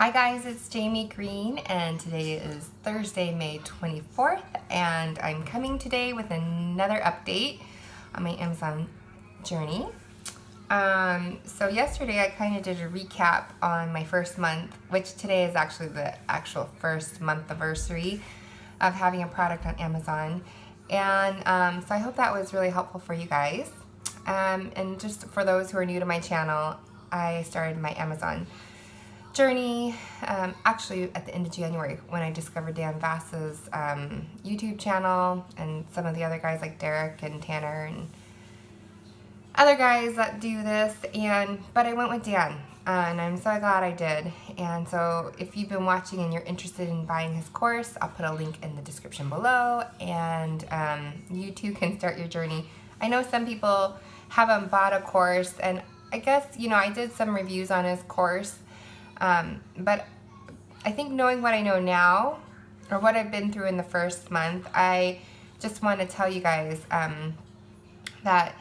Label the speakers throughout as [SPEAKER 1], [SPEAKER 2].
[SPEAKER 1] Hi guys, it's Jamie Green and today is Thursday, May 24th, and I'm coming today with another update on my Amazon journey. So yesterday I kind of did a recap on my first month, which today is actually the actual first month anniversary of having a product on Amazon. And so I hope that was really helpful for you guys. And just for those who are new to my channel, I started my Amazon journey actually at the end of January when I discovered Dan Vass's YouTube channel and some of the other guys like Derek and Tanner and other guys that do this. But I went with Dan and I'm so glad I did. And so if you've been watching and you're interested in buying his course, I'll put a link in the description below, and you too can start your journey. I know some people haven't bought a course, and I guess, you know, I did some reviews on his course. But I think knowing what I know now, or what I've been through in the first month, I just want to tell you guys that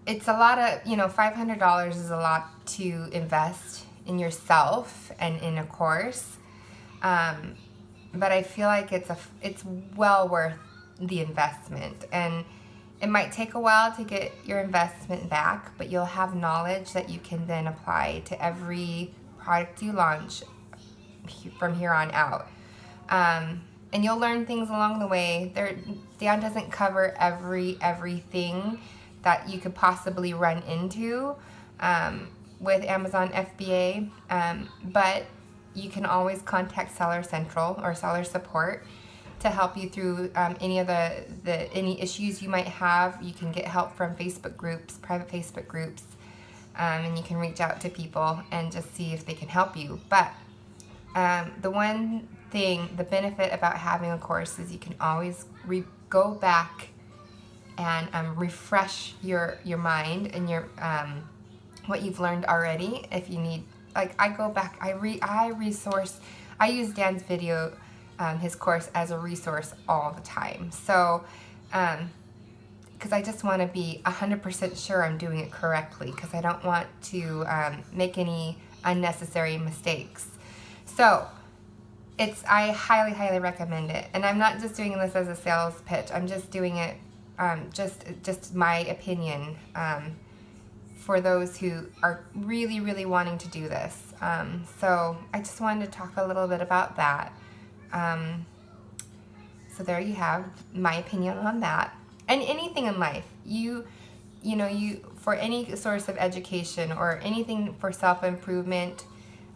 [SPEAKER 1] it's a lot of, $500 is a lot to invest in yourself and in a course. But I feel like it's well worth the investment. And it might take a while to get your investment back, but you'll have knowledge that you can then apply to every product you launch from here on out. And you'll learn things along the way. Dan doesn't cover everything that you could possibly run into with Amazon FBA, but you can always contact Seller Central or Seller Support to help you through any of any issues you might have. You can get help from Facebook groups, private Facebook groups. And you can reach out to people and just see if they can help you. But the one thing, the benefit about having a course is you can always go back and refresh your mind and your what you've learned already. If you need, like, I go back, I use Dan's video, his course, as a resource all the time. So because I just want to be 100% sure I'm doing it correctly, because I don't want to make any unnecessary mistakes. So I highly recommend it. And I'm not just doing this as a sales pitch. I'm just doing it just my opinion for those who are really wanting to do this. So I just wanted to talk a little bit about that. So there you have my opinion on that. And anything in life, you for any source of education or anything for self-improvement,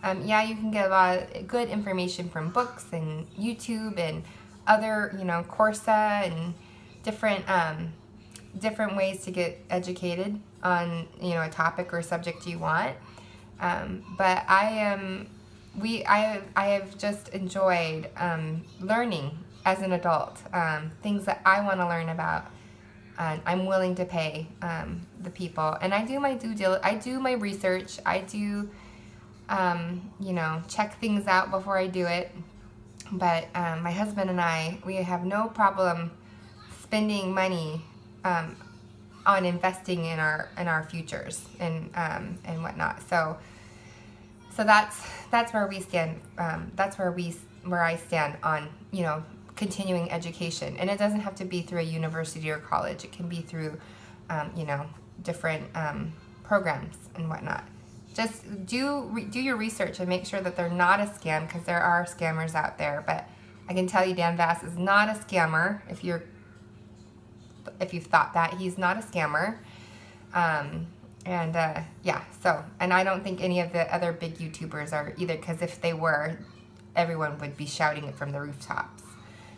[SPEAKER 1] you can get a lot of good information from books and YouTube and other, Coursera and different ways to get educated on, a topic or subject you want. But I have just enjoyed learning as an adult, things that I want to learn about. I'm willing to pay the people, and I do my I do my research. I do, check things out before I do it. But my husband and we have no problem spending money on investing in our futures and whatnot. So that's where we stand. That's where I stand on continuing education. And it doesn't have to be through a university or college. It can be through different programs and whatnot. Just do your research and make sure that they're not a scam, because there are scammers out there. But I can tell you Dan Vass is not a scammer. If you've thought that, he's not a scammer. And I don't think any of the other big YouTubers are either, because if they were, everyone would be shouting it from the rooftops.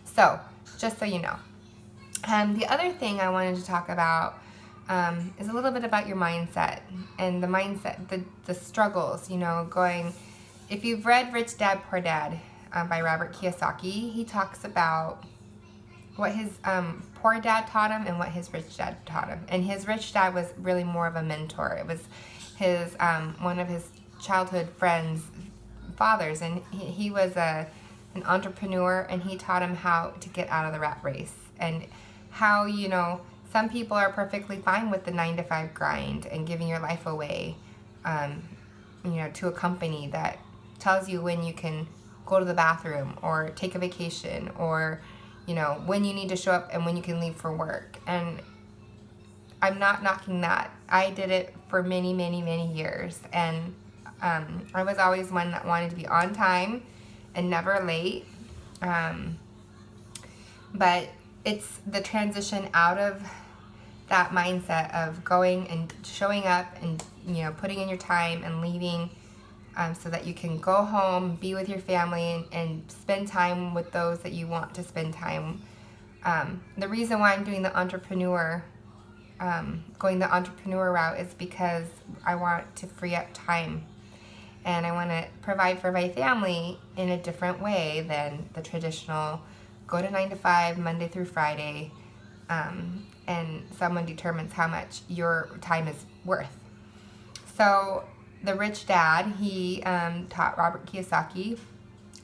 [SPEAKER 1] So, just so you know. The other thing I wanted to talk about is a little bit about your mindset and the mindset, the struggles, if you've read Rich Dad, Poor Dad by Robert Kiyosaki, he talks about what his poor dad taught him and what his rich dad taught him. And his rich dad was really more of a mentor. It was his one of his childhood friends' fathers, and he was an entrepreneur, and he taught him how to get out of the rat race, and how some people are perfectly fine with the 9-to-5 grind and giving your life away to a company that tells you when you can go to the bathroom or take a vacation, or, you know, when you need to show up and when you can leave for work. And I'm not knocking that. I did it for many, many, many years. And I was always one that wanted to be on time and never late. But it's the transition out of that mindset of going and showing up and, you know, putting in your time and leaving, so that you can go home, be with your family, and spend time with those that you want to spend time. The reason why I'm doing the going the entrepreneur route is because I want to free up time, and I want to provide for my family in a different way than the traditional go to 9 to 5, Monday through Friday, and someone determines how much your time is worth. So the rich dad, he taught Robert Kiyosaki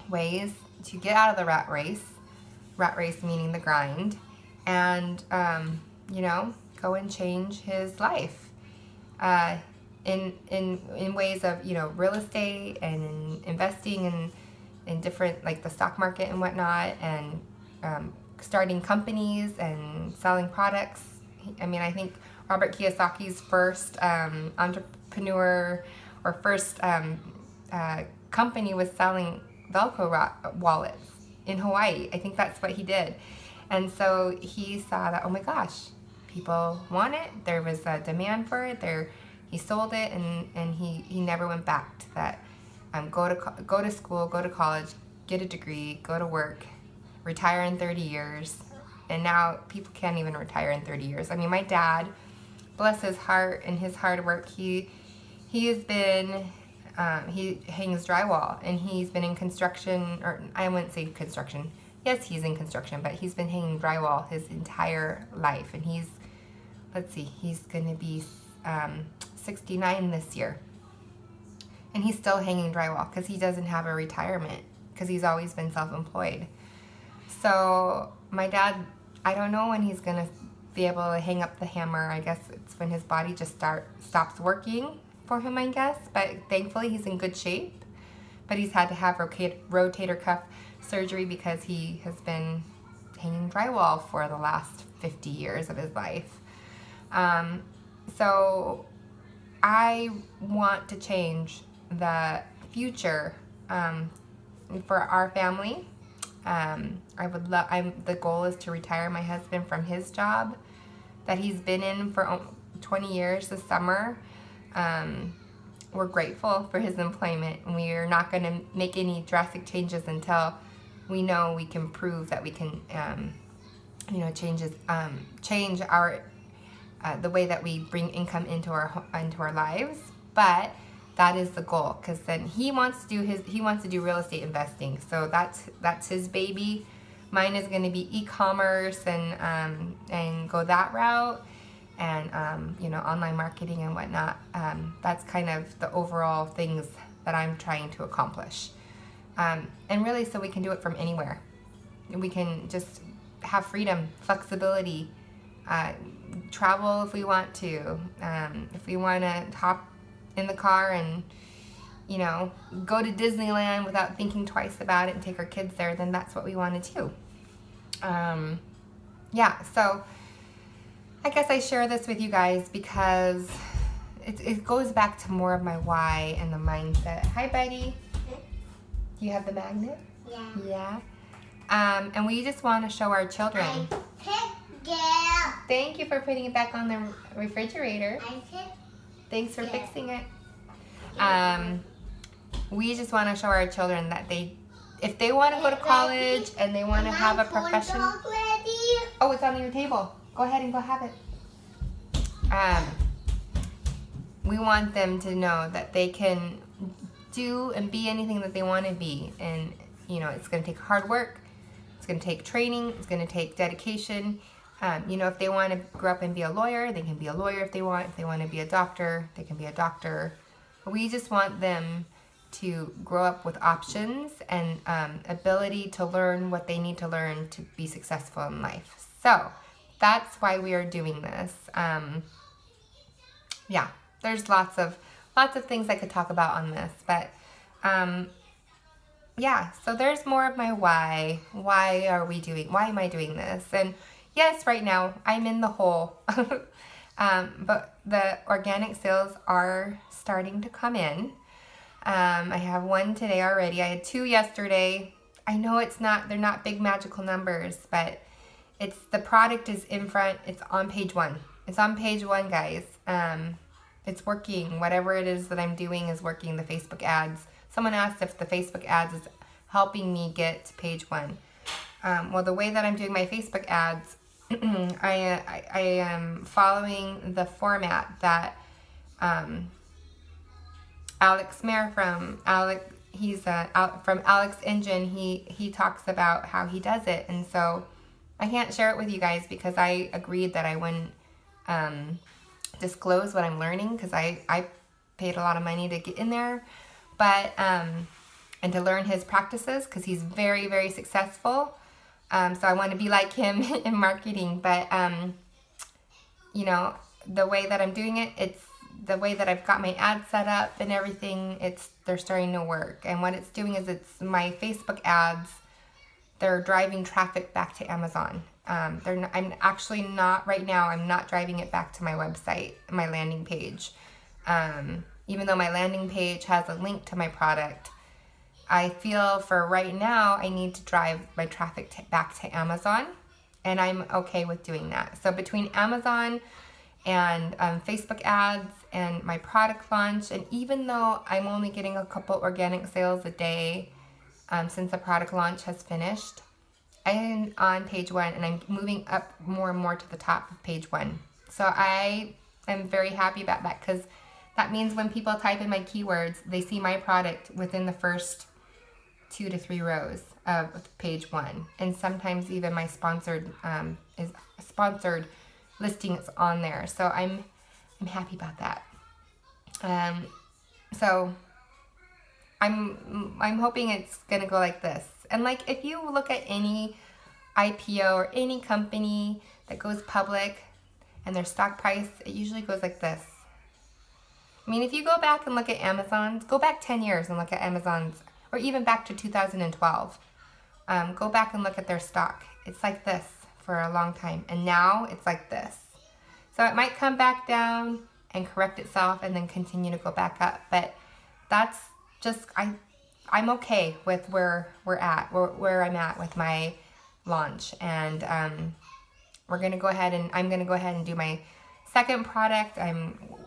[SPEAKER 1] ways to get out of the rat race meaning the grind, and you know, go and change his life in ways of, you know, real estate and in investing in different, like the stock market and whatnot, and starting companies and selling products. I mean, I think Robert Kiyosaki's first entrepreneur or first company was selling Velcro wallets in Hawaii. I think that's what he did. And so he saw that, oh my gosh, people want it. There was a demand for it. He sold it, and he never went back to that. Go to school, go to college, get a degree, go to work, retire in 30 years. And now people can't even retire in 30 years. I mean, my dad, bless his heart and his hard work, he has been, he hangs drywall, and he's been in construction, or I wouldn't say construction. Yes, he's in construction, but he's been hanging drywall his entire life. And he's going to be 69 this year. And he's still hanging drywall because he doesn't have a retirement, because he's always been self-employed. So my dad, I don't know when he's going to be able to hang up the hammer. I guess it's when his body just stops working for him, I guess. But thankfully he's in good shape. But he's had to have rotator cuff surgery because he has been hanging drywall for the last 50 years of his life. So I want to change the future for our family. The goal is to retire my husband from his job that he's been in for 20 years this summer. We're grateful for his employment, and we are not going to make any drastic changes until we know we can prove that we can, change our the way that we bring income into our lives. But that is the goal, because then he wants to do real estate investing. So that's his baby. Mine is going to be e-commerce and go that route, and online marketing and whatnot. That's kind of the overall things that I'm trying to accomplish. And really, so we can do it from anywhere. We can just have freedom, flexibility, travel if we want to. If we want to hop in the car and, go to Disneyland without thinking twice about it and take our kids there, then that's what we want to do. So I guess I share this with you guys because it goes back to more of my why and the mindset. Hi, Betty. Do you have the magnet? Yeah. And we just want to show our children. Thank you for putting it back on the refrigerator. Thanks for fixing it. We just want to show our children that if they want to go to college and they want to have a profession. Oh, it's on your table. Go ahead and go have it. We want them to know that they can do and be anything that they want to be. And, it's going to take hard work. It's going to take training. It's going to take dedication. If they want to grow up and be a lawyer, they can be a lawyer if they want. If they want to be a doctor, they can be a doctor. We just want them to grow up with options and ability to learn what they need to learn to be successful in life. So that's why we are doing this. There's lots of things I could talk about on this, but yeah, so there's more of my why. Why am I doing this? And yes, right now I'm in the hole. But the organic sales are starting to come in. I have one today already. I had 2 yesterday. I know they're not big magical numbers, but the product is in front. It's on page 1. It's on page 1, guys. It's working. Whatever it is that I'm doing is working. The Facebook ads. Someone asked if the Facebook ads is helping me get to page 1. Well, the way that I'm doing my Facebook ads, I am following the format that Alex Mayer from Alex Engine, he talks about how he does it. And so I can't share it with you guys because I agreed that I wouldn't disclose what I'm learning, because I paid a lot of money to get in there, but and to learn his practices, because he's very, very successful. So I want to be like him in marketing, but you know, the way that I'm doing it, it's the way that I've got my ad set up and everything, they're starting to work. And what it's doing is it's my Facebook ads, they're driving traffic back to Amazon. I'm actually not, right now, I'm not driving it back to my website, my landing page. Even though my landing page has a link to my product, I feel for right now, I need to drive my traffic back to Amazon, and I'm okay with doing that. So between Amazon and Facebook ads and my product launch, and even though I'm only getting a couple organic sales a day since the product launch has finished, I'm on page 1 and I'm moving up more and more to the top of page 1. So I am very happy about that, because that means when people type in my keywords, they see my product within the first 2 to 3 rows of page 1. And sometimes even my sponsored listing is on there. So I'm happy about that. So I'm hoping it's gonna go like this. And like, if you look at any IPO or any company that goes public and their stock price, it usually goes like this. I mean, if you go back and look at Amazon's, go back 10 years and look at Amazon's, or even back to 2012. Go back and look at their stock. It's like this for a long time. And now it's like this. So it might come back down and correct itself and then continue to go back up. But that's just, I'm okay with where I'm at with my launch. And I'm going to go ahead and do my second product.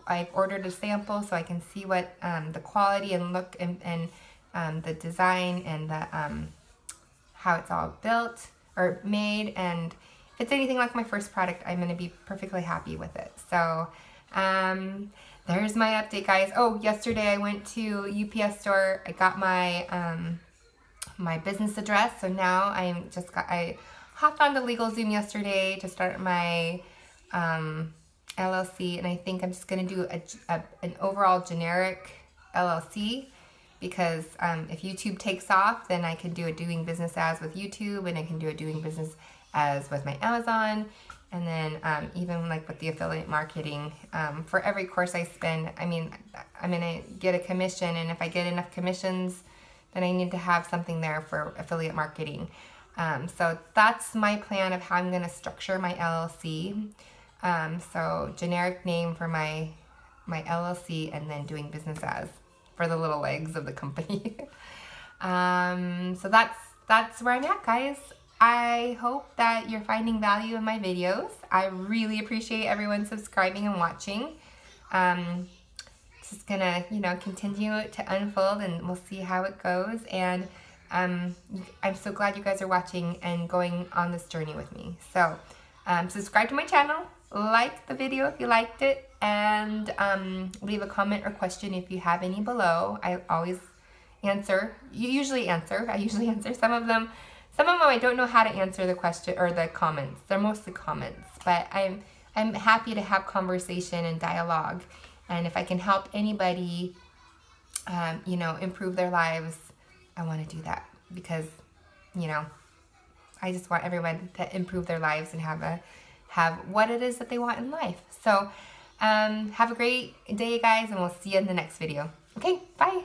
[SPEAKER 1] I've ordered a sample so I can see what the quality and look and the design and the how it's all built or made, and if it's anything like my first product, I'm going to be perfectly happy with it. So there's my update, guys. Oh, yesterday I went to UPS store. I got my my business address, so now I hopped on to LegalZoom yesterday to start my LLC, and I think I'm just going to do an overall generic LLC, because if YouTube takes off, then I can do a doing business as with YouTube, and I can do a doing business as with my Amazon, and then even like with the affiliate marketing, for every course I spend, I mean, I'm going to get a commission, and if I get enough commissions, then I need to have something there for affiliate marketing. So that's my plan of how I'm going to structure my LLC. So generic name for my LLC, and then doing business as for the little legs of the company. So that's where I'm at, guys. I hope that you're finding value in my videos. I really appreciate everyone subscribing and watching. It's just gonna, continue to unfold, and we'll see how it goes. And I'm so glad you guys are watching and going on this journey with me. So subscribe to my channel, like the video if you liked it, and leave a comment or question if you have any below. I always answer. I usually answer. Some of them I don't know how to answer the question or the comments. They're mostly comments, but I'm happy to have conversation and dialogue. And if I can help anybody, improve their lives, I want to do that, because, I just want everyone to improve their lives and have what it is that they want in life. So have a great day, guys, and we'll see you in the next video. Okay, bye.